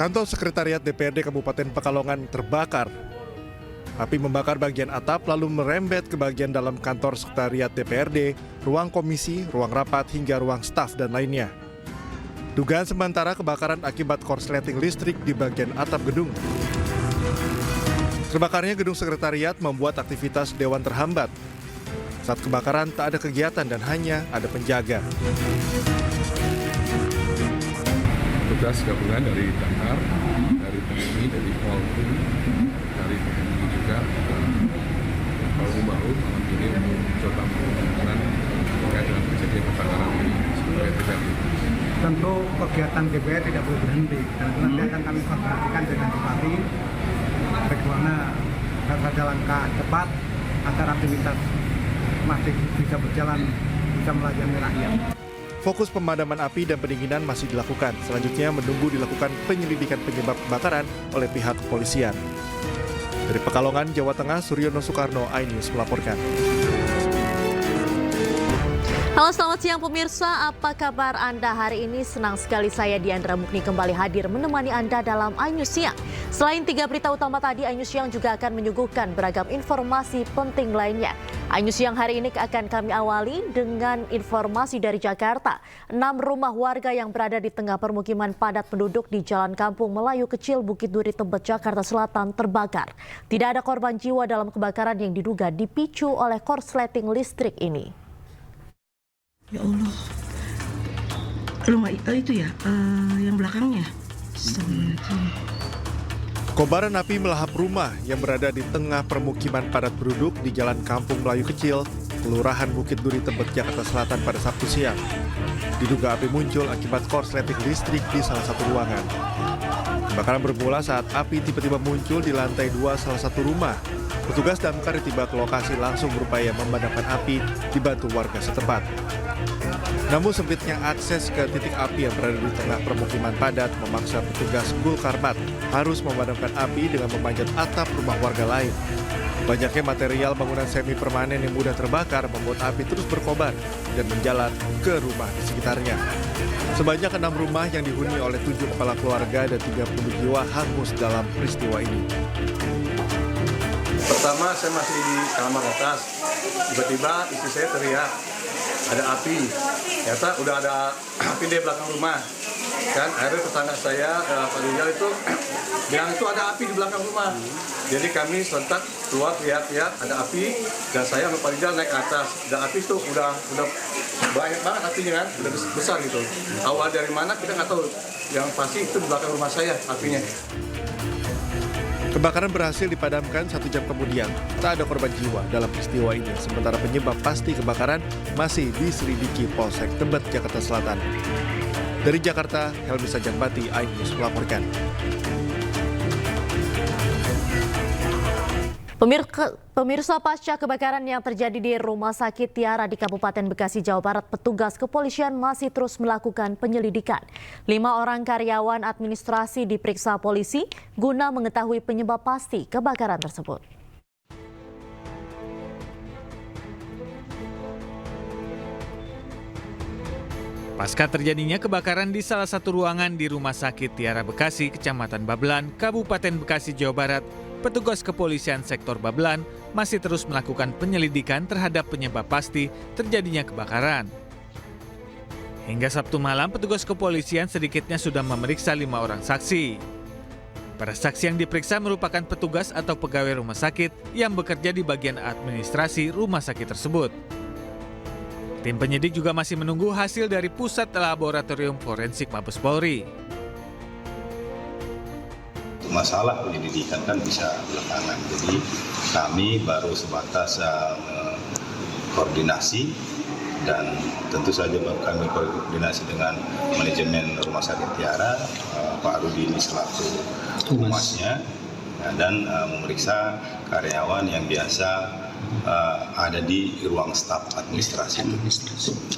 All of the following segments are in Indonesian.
Kantor Sekretariat DPRD Kabupaten Pekalongan terbakar. Api membakar bagian atap lalu merembet ke bagian dalam kantor Sekretariat DPRD, ruang komisi, ruang rapat, hingga ruang staf dan lainnya. Dugaan sementara kebakaran akibat korsleting listrik di bagian atap gedung. Terbakarnya gedung sekretariat membuat aktivitas dewan terhambat. Saat kebakaran tak ada kegiatan dan hanya ada penjaga. Tugas gabungan dari Damkar, dari TNI, dari Polri, dari TNI juga bahu-bahu malam ini untuk mencoba penanganan terkait dengan kejadian kebakaran ini supaya tidak. Tentu kegiatan DPR tidak boleh berhenti dan nanti akan kami koordinasikan dengan Bupati bagaimana harus langkah cepat agar aktivitas masih bisa berjalan, bisa melayani rakyat. Fokus pemadaman api dan pendinginan masih dilakukan. Selanjutnya menunggu dilakukan penyelidikan penyebab kebakaran oleh pihak kepolisian. Dari Pekalongan, Jawa Tengah, Suryono Soekarno, iNews melaporkan. Halo, selamat siang pemirsa. Apa kabar Anda hari ini? Senang sekali saya Diandra Mukni kembali hadir menemani Anda dalam iNews Siang. Selain 3 berita utama tadi, iNews Siang juga akan menyuguhkan beragam informasi penting lainnya. iNews Siang hari ini akan kami awali dengan informasi dari Jakarta. 6 rumah warga yang berada di tengah permukiman padat penduduk di Jalan Kampung Melayu Kecil, Bukit Duri, Tebet, Jakarta Selatan terbakar. Tidak ada korban jiwa dalam kebakaran yang diduga dipicu oleh korsleting listrik ini. Ya Allah, rumah itu ya, yang belakangnya. Kobaran api melahap rumah yang berada di tengah permukiman padat penduduk di Jalan Kampung Melayu Kecil, Kelurahan Bukit Duri, Tebet, Jakarta Selatan pada Sabtu siang. Diduga api muncul akibat korsleting listrik di salah satu ruangan. Kebakaran bermula saat api tiba-tiba muncul di lantai 2 salah satu rumah. Petugas damkar tiba ke lokasi langsung berupaya memadamkan api dibantu warga setempat. Namun sempitnya akses ke titik api yang berada di tengah permukiman padat memaksa petugas Gul Karmat harus memadamkan api dengan memanjat atap rumah warga lain. Banyaknya material bangunan semi permanen yang mudah terbakar membuat api terus berkobar dan menjalar ke rumah di sekitarnya. Sebanyak 6 rumah yang dihuni oleh 7 kepala keluarga dan 30 jiwa hangus dalam peristiwa ini. Pertama saya masih di kamar atas, tiba-tiba istri saya teriak, ada api. Ternyata udah ada api di belakang rumah. Kan akhirnya tetangga saya, Pak Rizal itu bilang itu ada api di belakang rumah. Jadi kami serentak keluar teriak-teriak ada api dan saya sama Pak Rizal naik ke atas. Dan api itu udah banyak banget apinya kan, udah besar gitu. Awal dari mana kita nggak tahu. Yang pasti itu di belakang rumah saya apinya. Kebakaran berhasil dipadamkan 1 jam kemudian. Tak ada korban jiwa dalam peristiwa ini. Sementara penyebab pasti kebakaran masih diselidiki Polsek Tebet, Jakarta Selatan. Dari Jakarta, Helmi Sajanpati, iNews melaporkan. Pemirsa, pasca kebakaran yang terjadi di Rumah Sakit Tiara di Kabupaten Bekasi, Jawa Barat, petugas kepolisian masih terus melakukan penyelidikan. 5 orang karyawan administrasi diperiksa polisi guna mengetahui penyebab pasti kebakaran tersebut. Pasca terjadinya kebakaran di salah satu ruangan di Rumah Sakit Tiara Bekasi, Kecamatan Babelan, Kabupaten Bekasi, Jawa Barat, petugas kepolisian sektor Babelan masih terus melakukan penyelidikan terhadap penyebab pasti terjadinya kebakaran. Hingga Sabtu malam, petugas kepolisian sedikitnya sudah memeriksa 5 orang saksi. Para saksi yang diperiksa merupakan petugas atau pegawai rumah sakit yang bekerja di bagian administrasi rumah sakit tersebut. Tim penyidik juga masih menunggu hasil dari Pusat Laboratorium Forensik Mabes Polri. Masalah penyelidikan kan bisa belakangan, jadi kami baru sebatas koordinasi dan tentu saja kami koordinasi dengan manajemen Rumah Sakit Tiara, Pak Rudi ini selaku humasnya, dan memeriksa karyawan yang biasa ada di ruang staf administrasi.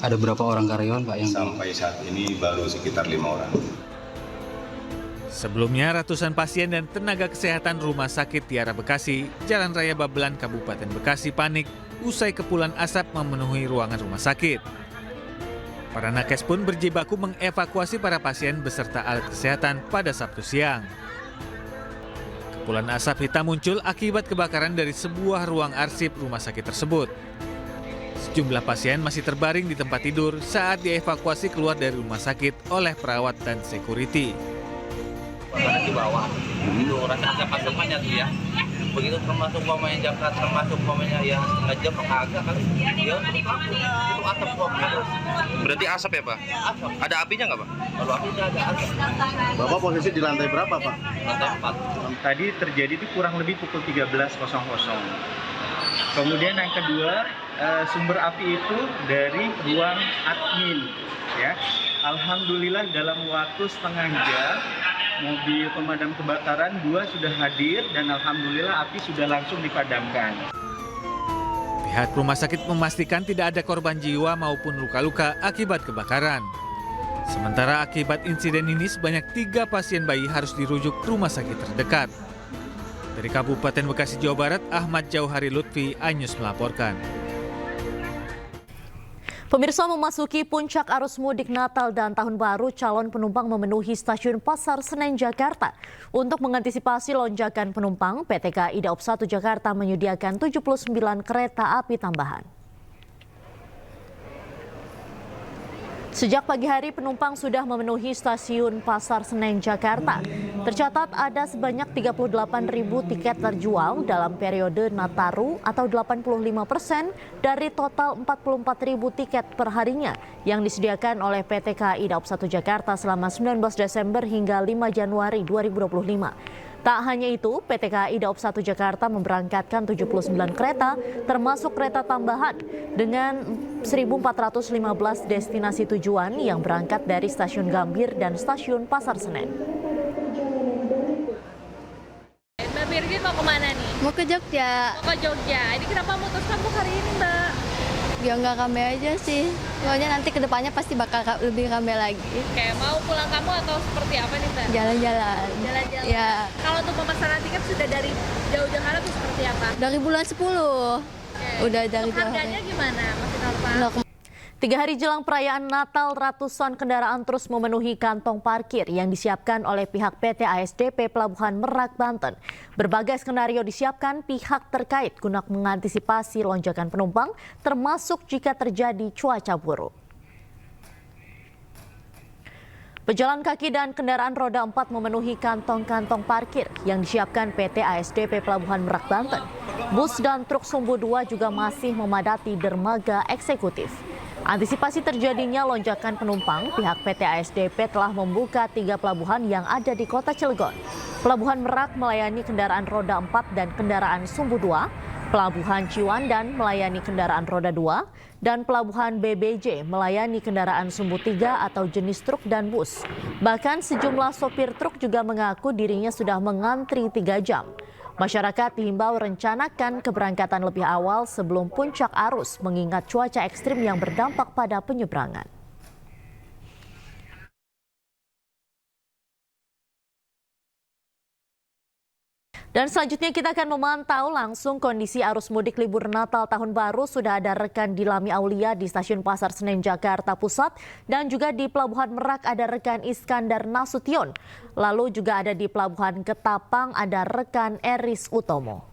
Ada berapa orang karyawan Pak yang sampai saat ini baru sekitar 5 orang. Sebelumnya, ratusan pasien dan tenaga kesehatan Rumah Sakit Tiara Bekasi, Jalan Raya Babelan, Kabupaten Bekasi panik usai kepulan asap memenuhi ruangan rumah sakit. Para nakes pun berjibaku mengevakuasi para pasien beserta alat kesehatan pada Sabtu siang. Kepulan asap hitam muncul akibat kebakaran dari sebuah ruang arsip rumah sakit tersebut. Sejumlah pasien masih terbaring di tempat tidur saat dievakuasi keluar dari rumah sakit oleh perawat dan security. Di bawah, itu rasanya pasokannya tuh ya. Begitu termasuk pemain Jakarta, termasuk pemainnya yang setengah jam agak kali dia itu asap terus. Berarti asap ya Pak? Asap. Ada apinya nggak Pak? Kalau apinya ada asap. Bapak posisi di lantai berapa Pak? Lantai 4. Tadi terjadi itu kurang lebih pukul 13.00. Kemudian yang kedua, sumber api itu dari ruang admin. Ya, alhamdulillah dalam waktu setengah jam mobil pemadam kebakaran 2 sudah hadir dan alhamdulillah api sudah langsung dipadamkan. Pihak rumah sakit memastikan tidak ada korban jiwa maupun luka-luka akibat kebakaran. Sementara akibat insiden ini sebanyak 3 pasien bayi harus dirujuk ke rumah sakit terdekat. Dari Kabupaten Bekasi, Jawa Barat, Ahmad Jauhari Lutfi, iNews melaporkan. Pemirsa, memasuki puncak arus mudik Natal dan Tahun Baru, calon penumpang memenuhi stasiun Pasar Senen, Jakarta. Untuk mengantisipasi lonjakan penumpang, PT KAI Daob 1 Jakarta menyediakan 79 kereta api tambahan. Sejak pagi hari, penumpang sudah memenuhi stasiun Pasar Senen, Jakarta. Tercatat ada sebanyak 38.000 tiket terjual dalam periode Nataru atau 85% dari total 44.000 tiket per harinya yang disediakan oleh PT KAI Daob 1 Jakarta selama 19 Desember hingga 5 Januari 2025. Tak hanya itu, PT KAI Daob 1 Jakarta memberangkatkan 79 kereta, termasuk kereta tambahan dengan 1.415 destinasi tujuan yang berangkat dari Stasiun Gambir dan Stasiun Pasar Senen. Mbak Birgit mau kemana nih? Mau ke Jogja. Mau ke Jogja. Ini kenapa memutuskan untuk hari ini, Mbak? Ya nggak rame aja sih. Soalnya nanti kedepannya pasti bakal lebih rame lagi. Kayak mau pulang kamu atau seperti apa nih, Mbak? Jalan-jalan. Jalan-jalan. Ya. Kalau untuk pemesanan tiket sudah dari jauh-jauh hari atau seperti apa? Dari bulan 10. Udah dari jauh. Harganya gimana, Mas Norma? 3 hari jelang perayaan Natal, ratusan kendaraan terus memenuhi kantong parkir yang disiapkan oleh pihak PT ASDP Pelabuhan Merak, Banten. Berbagai skenario disiapkan pihak terkait guna mengantisipasi lonjakan penumpang, termasuk jika terjadi cuaca buruk. Pejalan kaki dan kendaraan roda 4 memenuhi kantong-kantong parkir yang disiapkan PT ASDP Pelabuhan Merak, Banten. Bus dan truk Sumbu 2 juga masih memadati dermaga eksekutif. Antisipasi terjadinya lonjakan penumpang, pihak PT ASDP telah membuka 3 pelabuhan yang ada di Kota Cilegon. Pelabuhan Merak melayani kendaraan roda 4 dan kendaraan Sumbu 2, Pelabuhan Ciwandan melayani kendaraan roda 2, dan Pelabuhan BBJ melayani kendaraan Sumbu 3 atau jenis truk dan bus. Bahkan sejumlah sopir truk juga mengaku dirinya sudah mengantri 3 jam. Masyarakat dihimbau rencanakan keberangkatan lebih awal sebelum puncak arus mengingat cuaca ekstrim yang berdampak pada penyeberangan. Dan selanjutnya kita akan memantau langsung kondisi arus mudik libur Natal Tahun Baru. Sudah ada rekan Dilami Aulia di Stasiun Pasar Senen, Jakarta Pusat. Dan juga di Pelabuhan Merak ada rekan Iskandar Nasution. Lalu juga ada di Pelabuhan Ketapang ada rekan Eris Utomo.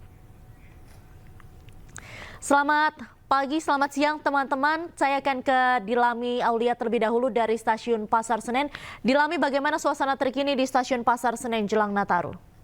Selamat pagi, selamat siang teman-teman. Saya akan ke Dilami Aulia terlebih dahulu dari Stasiun Pasar Senen. Dilami, bagaimana suasana terkini di Stasiun Pasar Senen jelang Nataru?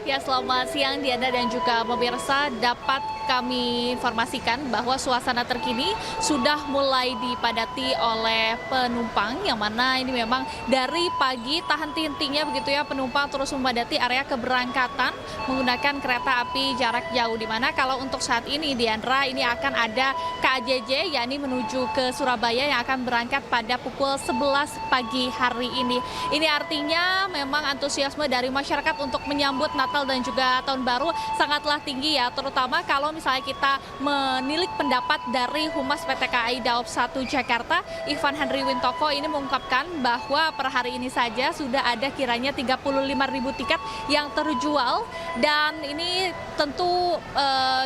Ya, selamat siang Diana dan juga pemirsa. Dapat kami informasikan bahwa suasana terkini sudah mulai dipadati oleh penumpang, yang mana ini memang dari pagi tak henti-hentinya begitu ya, penumpang terus memadati area keberangkatan menggunakan kereta api jarak jauh, di mana kalau untuk saat ini Diandra ini akan ada KAJJ yakni menuju ke Surabaya yang akan berangkat pada pukul 11 pagi hari ini. Ini artinya memang antusiasme dari masyarakat untuk menyambut Natal Natal dan juga Tahun Baru sangatlah tinggi ya, terutama kalau misalnya kita menilik pendapat dari Humas PT KAI Daob 1 Jakarta, Ivan Henry Wintoko ini mengungkapkan bahwa per hari ini saja sudah ada kiranya 35.000 tiket yang terjual, dan ini tentu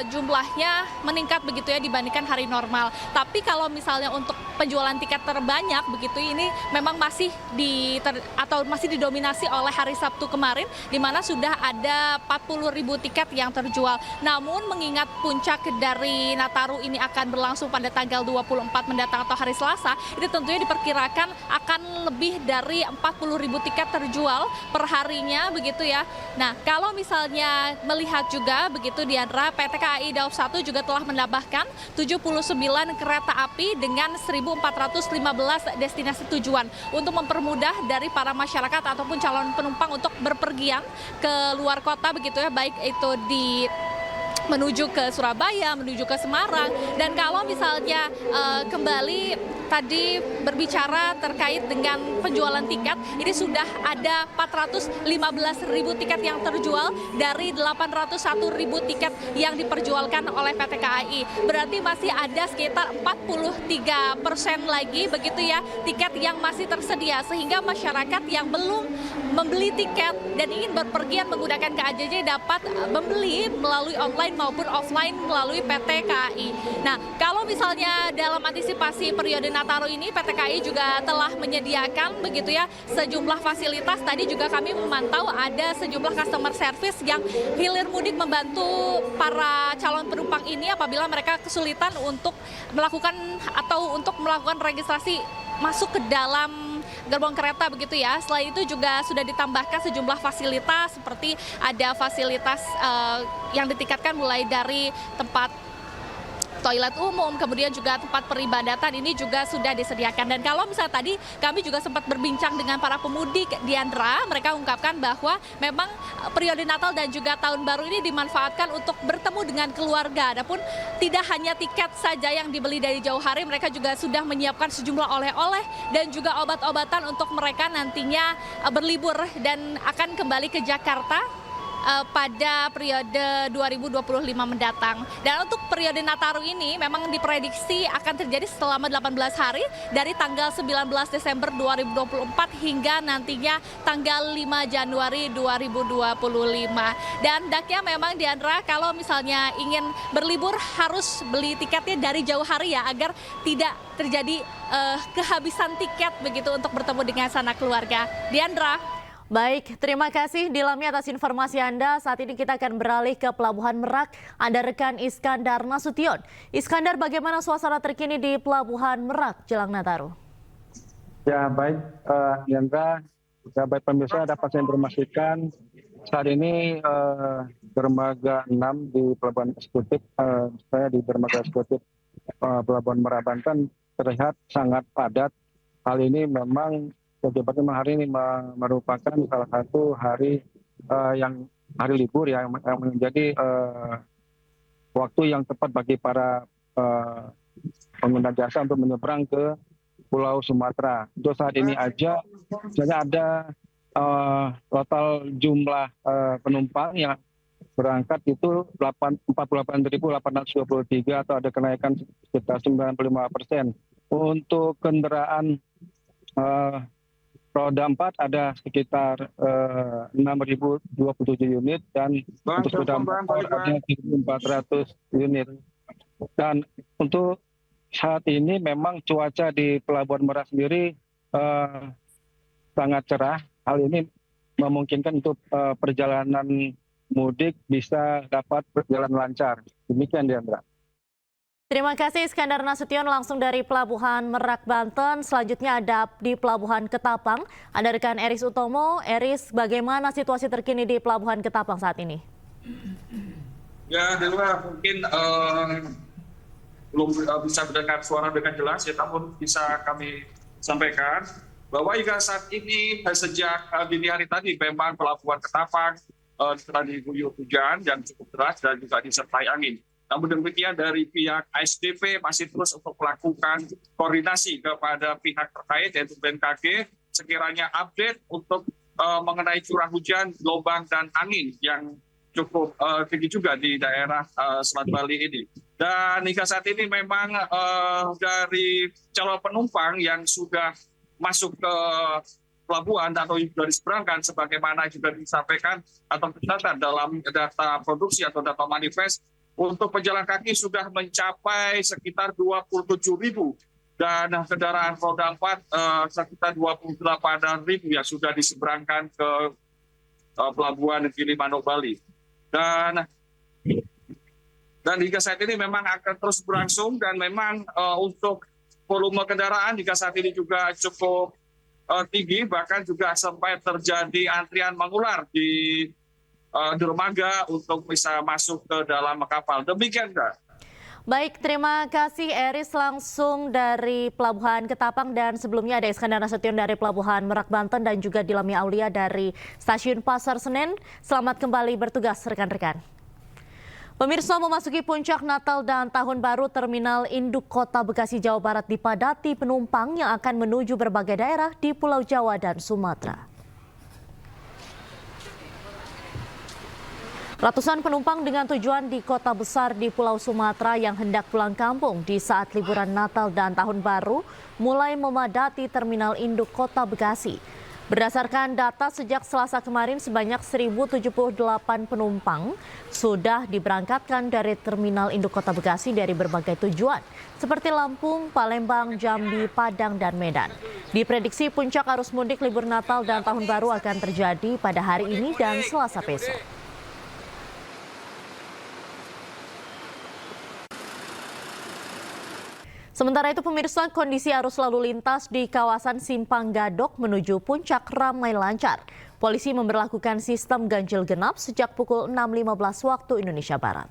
jumlahnya meningkat begitu ya dibandingkan hari normal. Tapi kalau misalnya untuk penjualan tiket terbanyak begitu ini memang masih masih didominasi oleh hari Sabtu kemarin, di mana sudah ada 40.000 tiket yang terjual. Namun mengingat puncak dari Nataru ini akan berlangsung pada tanggal 24 mendatang atau hari Selasa, ini tentunya diperkirakan akan lebih dari 40.000 tiket terjual per harinya begitu ya. Nah, kalau misalnya melihat juga begitu Diandra, PT KAI Daob 1 juga telah menambahkan 79 kereta api dengan 1.415 destinasi tujuan untuk mempermudah dari para masyarakat ataupun calon penumpang untuk berpergian ke luar kota begitu ya, baik itu menuju ke Surabaya, menuju ke Semarang. Dan kalau misalnya kembali tadi berbicara terkait dengan penjualan tiket, ini sudah ada 415.000 tiket yang terjual dari 801.000 tiket yang diperjualkan oleh PT KAI. Berarti masih ada sekitar 43% lagi begitu ya tiket yang masih tersedia, sehingga masyarakat yang belum membeli tiket dan ingin berpergian menggunakan KAJJ dapat membeli melalui online maupun offline melalui PT KAI. Nah, kalau misalnya dalam antisipasi periode Nataru ini, PT KAI juga telah menyediakan begitu ya sejumlah fasilitas. Tadi juga kami memantau ada sejumlah customer service yang hilir mudik membantu para calon penumpang ini apabila mereka kesulitan untuk melakukan registrasi masuk ke dalam gerbong kereta begitu ya. Selain itu juga sudah ditambahkan sejumlah fasilitas seperti ada fasilitas yang ditingkatkan mulai dari tempat toilet umum, kemudian juga tempat peribadatan ini juga sudah disediakan. Dan kalau misalnya tadi kami juga sempat berbincang dengan para pemudik Diandra, mereka ungkapkan bahwa memang periode Natal dan juga Tahun Baru ini dimanfaatkan untuk bertemu dengan keluarga. Adapun tidak hanya tiket saja yang dibeli dari jauh hari, mereka juga sudah menyiapkan sejumlah oleh-oleh dan juga obat-obatan untuk mereka nantinya berlibur dan akan kembali ke Jakarta pada periode 2025 mendatang. Dan untuk periode Nataru ini memang diprediksi akan terjadi selama 18 hari dari tanggal 19 Desember 2024 hingga nantinya tanggal 5 Januari 2025. Dan daknya memang Diandra, kalau misalnya ingin berlibur harus beli tiketnya dari jauh hari ya, agar tidak terjadi kehabisan tiket begitu untuk bertemu dengan sanak keluarga. Diandra. Baik, terima kasih Dilami atas informasi Anda. Saat ini kita akan beralih ke Pelabuhan Merak. Ada rekan Iskandar Nasution. Iskandar, bagaimana suasana terkini di Pelabuhan Merak jelang Nataru? Ya baik, Yandra, ya baik pemirsa, dapat saya informasikan saat ini dermaga 6 di Pelabuhan Eksekutif, saya di dermaga Eksekutif Pelabuhan Merak Banten terlihat sangat padat. Hal ini memang kebetulan hari ini merupakan salah satu hari hari libur yang menjadi waktu yang tepat bagi para pengguna jasa untuk menyeberang ke Pulau Sumatera. Untuk saat ini aja ada total jumlah penumpang yang berangkat itu 48.823 atau ada kenaikan sekitar 95%. Untuk kendaraan roda 4 ada sekitar 6.027 unit dan untuk sepeda motor ada 1.400 unit. Dan untuk saat ini memang cuaca di Pelabuhan Merak sendiri sangat cerah. Hal ini memungkinkan untuk perjalanan mudik bisa dapat berjalan lancar. Demikian Diandra. Terima kasih Iskandar Nasution langsung dari Pelabuhan Merak Banten. Selanjutnya ada di Pelabuhan Ketapang. Ada rekan Eris Utomo. Eris, bagaimana situasi terkini di Pelabuhan Ketapang saat ini? Ya, Dewa, mungkin belum bisa mendengar suara dengan jelas, ya, namun bisa kami sampaikan bahwa hingga saat ini sejak dini hari tadi memang Pelabuhan Ketapang telah diguyur hujan yang cukup deras dan juga disertai angin. Namun demikian dari pihak ASDP masih terus untuk melakukan koordinasi kepada pihak terkait yaitu BMKG sekiranya update untuk mengenai curah hujan, gelombang, dan angin yang cukup tinggi juga di daerah Selat Bali ini. Dan hingga saat ini memang dari calon penumpang yang sudah masuk ke pelabuhan atau sudah diseberangkan, sebagaimana juga disampaikan atau tercatat dalam data produksi atau data manifest, untuk pejalan kaki sudah mencapai sekitar 27.000 dan kendaraan roda 4 sekitar 28.000 yang sudah diseberangkan ke pelabuhan Gilimanuk, Bali. Dan hingga saat ini memang akan terus berlangsung, dan memang untuk volume kendaraan hingga saat ini juga cukup tinggi, bahkan juga sampai terjadi antrian mengular di dermaga untuk bisa masuk ke dalam kapal. Demikian, Kak. Baik, terima kasih Eris langsung dari Pelabuhan Ketapang, dan sebelumnya ada Iskandar Nasution dari Pelabuhan Merak, Banten, dan juga Dilami Aulia dari Stasiun Pasar Senen. Selamat kembali bertugas rekan-rekan. Pemirsa, memasuki puncak Natal dan Tahun Baru, Terminal Induk Kota Bekasi, Jawa Barat dipadati penumpang yang akan menuju berbagai daerah di Pulau Jawa dan Sumatera. Ratusan penumpang dengan tujuan di kota besar di Pulau Sumatera yang hendak pulang kampung di saat liburan Natal dan Tahun Baru mulai memadati Terminal Induk Kota Bekasi. Berdasarkan data sejak Selasa kemarin, sebanyak 1.078 penumpang sudah diberangkatkan dari Terminal Induk Kota Bekasi dari berbagai tujuan, seperti Lampung, Palembang, Jambi, Padang, dan Medan. Diprediksi puncak arus mudik libur Natal dan Tahun Baru akan terjadi pada hari ini dan Selasa besok. Sementara itu pemirsa, kondisi arus lalu lintas di kawasan Simpang Gadok menuju Puncak ramai lancar. Polisi memberlakukan sistem ganjil genap sejak pukul 6.15 waktu Indonesia Barat.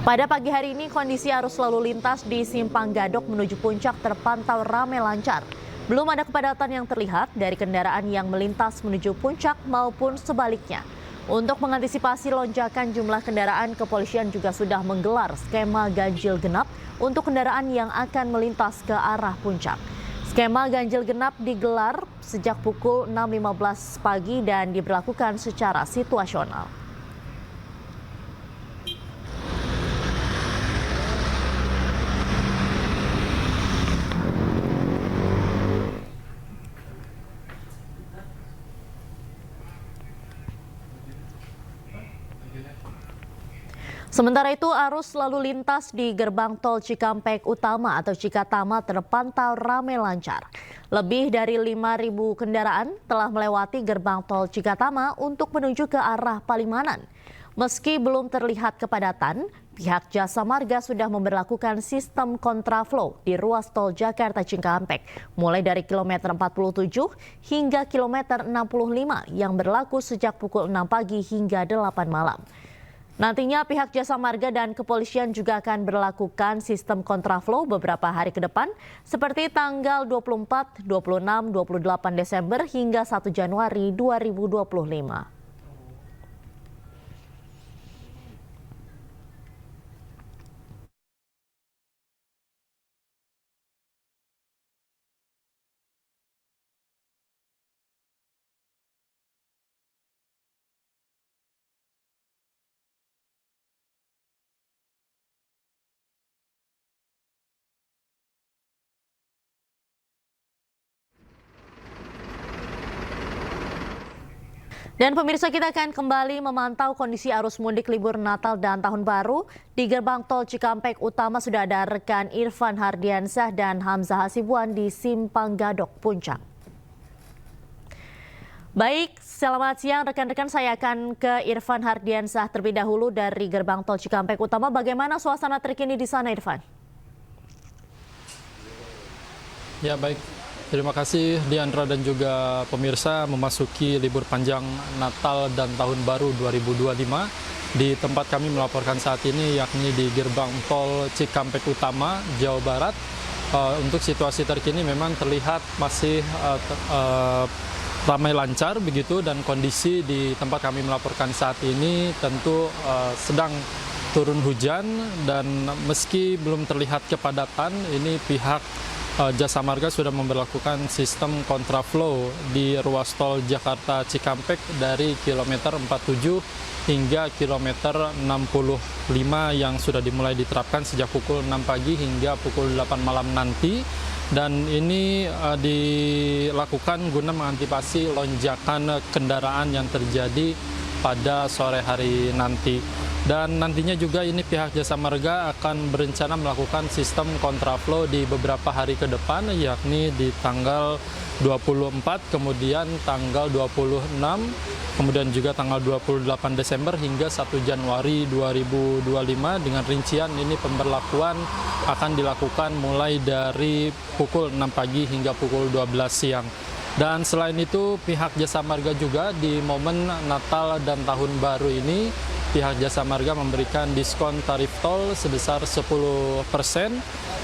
Pada pagi hari ini kondisi arus lalu lintas di Simpang Gadok menuju Puncak terpantau ramai lancar. Belum ada kepadatan yang terlihat dari kendaraan yang melintas menuju Puncak maupun sebaliknya. Untuk mengantisipasi lonjakan jumlah kendaraan, kepolisian juga sudah menggelar skema ganjil genap untuk kendaraan yang akan melintas ke arah Puncak. Skema ganjil genap digelar sejak pukul 6.15 pagi dan diberlakukan secara situasional. Sementara itu, arus lalu lintas di gerbang tol Cikampek Utama atau Cikatama terpantau ramai lancar. Lebih dari 5.000 kendaraan telah melewati gerbang tol Cikatama untuk menuju ke arah Palimanan. Meski belum terlihat kepadatan, pihak Jasa Marga sudah memberlakukan sistem kontraflow di ruas tol Jakarta Cikampek, mulai dari kilometer 47 hingga kilometer 65 yang berlaku sejak pukul 6 pagi hingga 8 malam. Nantinya pihak Jasa Marga dan kepolisian juga akan berlakukan sistem kontraflow beberapa hari ke depan, seperti tanggal 24, 26, 28 Desember hingga 1 Januari 2025. Dan pemirsa, kita akan kembali memantau kondisi arus mudik libur Natal dan Tahun Baru. Di gerbang tol Cikampek Utama sudah ada rekan Irfan Hardiansyah dan Hamzah Hasibuan di Simpang Gadok Puncak. Baik, selamat siang rekan-rekan, saya akan ke Irfan Hardiansyah terlebih dahulu dari gerbang tol Cikampek Utama. Bagaimana suasana terkini di sana, Irfan? Ya, baik. Terima kasih Diandra dan juga pemirsa. Memasuki libur panjang Natal dan Tahun Baru 2025 di tempat kami melaporkan saat ini, yakni di gerbang tol Cikampek Utama, Jawa Barat. Untuk situasi terkini memang terlihat masih ramai lancar begitu, dan kondisi di tempat kami melaporkan saat ini tentu sedang turun hujan, dan meski belum terlihat kepadatan, ini pihak Jasa Marga sudah memberlakukan sistem kontraflow di ruas tol Jakarta Cikampek dari kilometer 47 hingga kilometer 65 yang sudah dimulai diterapkan sejak pukul 6 pagi hingga pukul 8 malam nanti. Dan ini dilakukan guna mengantisipasi lonjakan kendaraan yang terjadi pada sore hari nanti. Dan nantinya juga ini pihak Jasa Marga akan berencana melakukan sistem kontraflow di beberapa hari ke depan, yakni di tanggal 24, kemudian tanggal 26, kemudian juga tanggal 28 Desember hingga 1 Januari 2025 dengan rincian ini pemberlakuan akan dilakukan mulai dari pukul 6 pagi hingga pukul 12 siang. Dan selain itu pihak Jasa Marga juga di momen Natal dan Tahun Baru ini pihak Jasa Marga memberikan diskon tarif tol sebesar 10%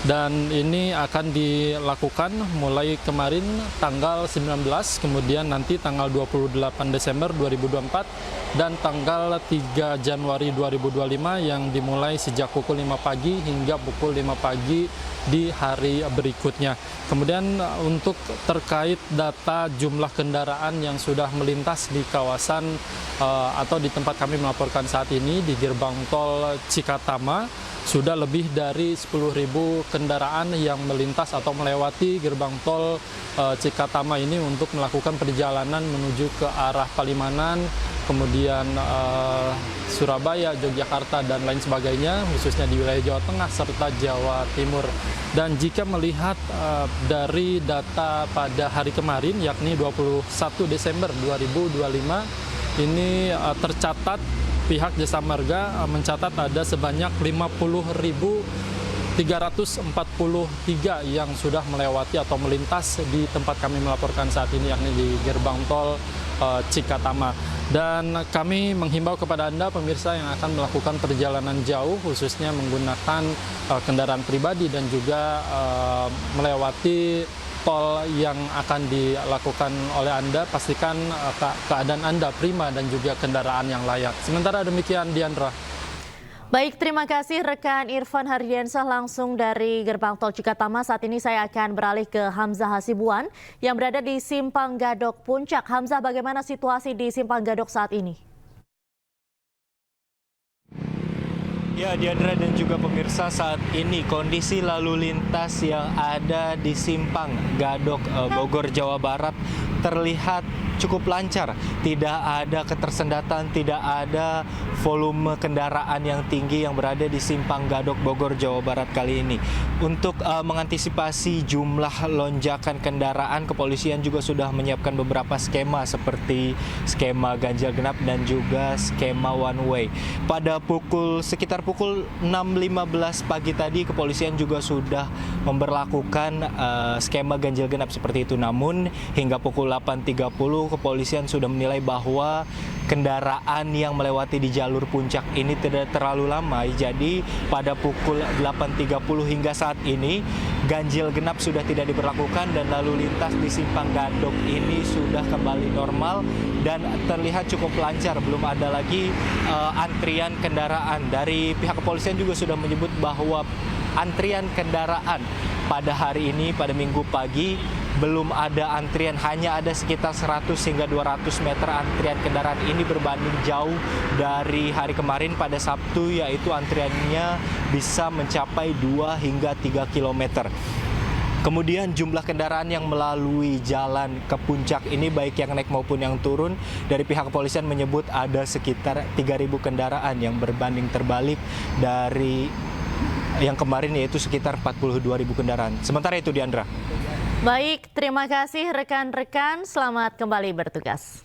dan ini akan dilakukan mulai kemarin tanggal 19, kemudian nanti tanggal 28 Desember 2024 dan tanggal 3 Januari 2025 yang dimulai sejak pukul 5 pagi hingga pukul 5 pagi di hari berikutnya. Kemudian untuk terkait data jumlah kendaraan yang sudah melintas di kawasan atau di tempat kami melaporkan saat ini di gerbang tol Cikatama, sudah lebih dari 10.000 kendaraan yang melintas atau melewati gerbang tol Cikatama ini untuk melakukan perjalanan menuju ke arah Palimanan, kemudian Surabaya, Yogyakarta, dan lain sebagainya, khususnya di wilayah Jawa Tengah serta Jawa Timur. Dan jika melihat dari data pada hari kemarin, yakni 21 Desember 2025, ini tercatat pihak Jasa Marga mencatat ada sebanyak 50.343 yang sudah melewati atau melintas di tempat kami melaporkan saat ini, yakni di gerbang tol Cikatama. Dan kami menghimbau kepada Anda pemirsa yang akan melakukan perjalanan jauh, khususnya menggunakan kendaraan pribadi dan juga melewati tol yang akan dilakukan oleh Anda, pastikan keadaan Anda prima dan juga kendaraan yang layak. Sementara demikian, Diandra. Baik, terima kasih rekan Irfan Hardiansyah langsung dari gerbang tol Cikatama. Saat ini saya akan beralih ke Hamzah Hasibuan yang berada di Simpang Gadok Puncak. Hamzah, bagaimana situasi di Simpang Gadok saat ini? Ya, Diandra dan juga pemirsa, saat ini kondisi lalu lintas yang ada di Simpang Gadok Bogor, Jawa Barat terlihat cukup lancar. Tidak ada ketersendatan, tidak ada volume kendaraan yang tinggi yang berada di Simpang Gadok Bogor, Jawa Barat kali ini. Untuk mengantisipasi jumlah lonjakan kendaraan, kepolisian juga sudah menyiapkan beberapa skema seperti skema ganjil genap dan juga skema one way. Pada sekitar pukul 6.15 pagi tadi, kepolisian juga sudah memberlakukan skema ganjil genap seperti itu. Namun hingga pukul 8.30 kepolisian sudah menilai bahwa kendaraan yang melewati di jalur puncak ini tidak terlalu lama. Jadi pada pukul 8.30 hingga saat ini ganjil genap sudah tidak diberlakukan dan lalu lintas di Simpang Gadok ini sudah kembali normal dan terlihat cukup lancar. Belum ada lagi antrian kendaraan. Dari pihak kepolisian juga sudah menyebut bahwa antrian kendaraan pada hari ini, pada Minggu pagi, belum ada antrian, hanya ada sekitar 100 hingga 200 meter antrian kendaraan. Ini berbanding jauh dari hari kemarin pada Sabtu, yaitu antriannya bisa mencapai 2 hingga 3 kilometer. Kemudian jumlah kendaraan yang melalui jalan ke puncak ini, baik yang naik maupun yang turun, dari pihak kepolisian menyebut ada sekitar 3.000 kendaraan yang berbanding terbalik dari yang kemarin, yaitu sekitar 42.000 kendaraan. Sementara itu, Diandra. Baik, terima kasih rekan-rekan. Selamat kembali bertugas.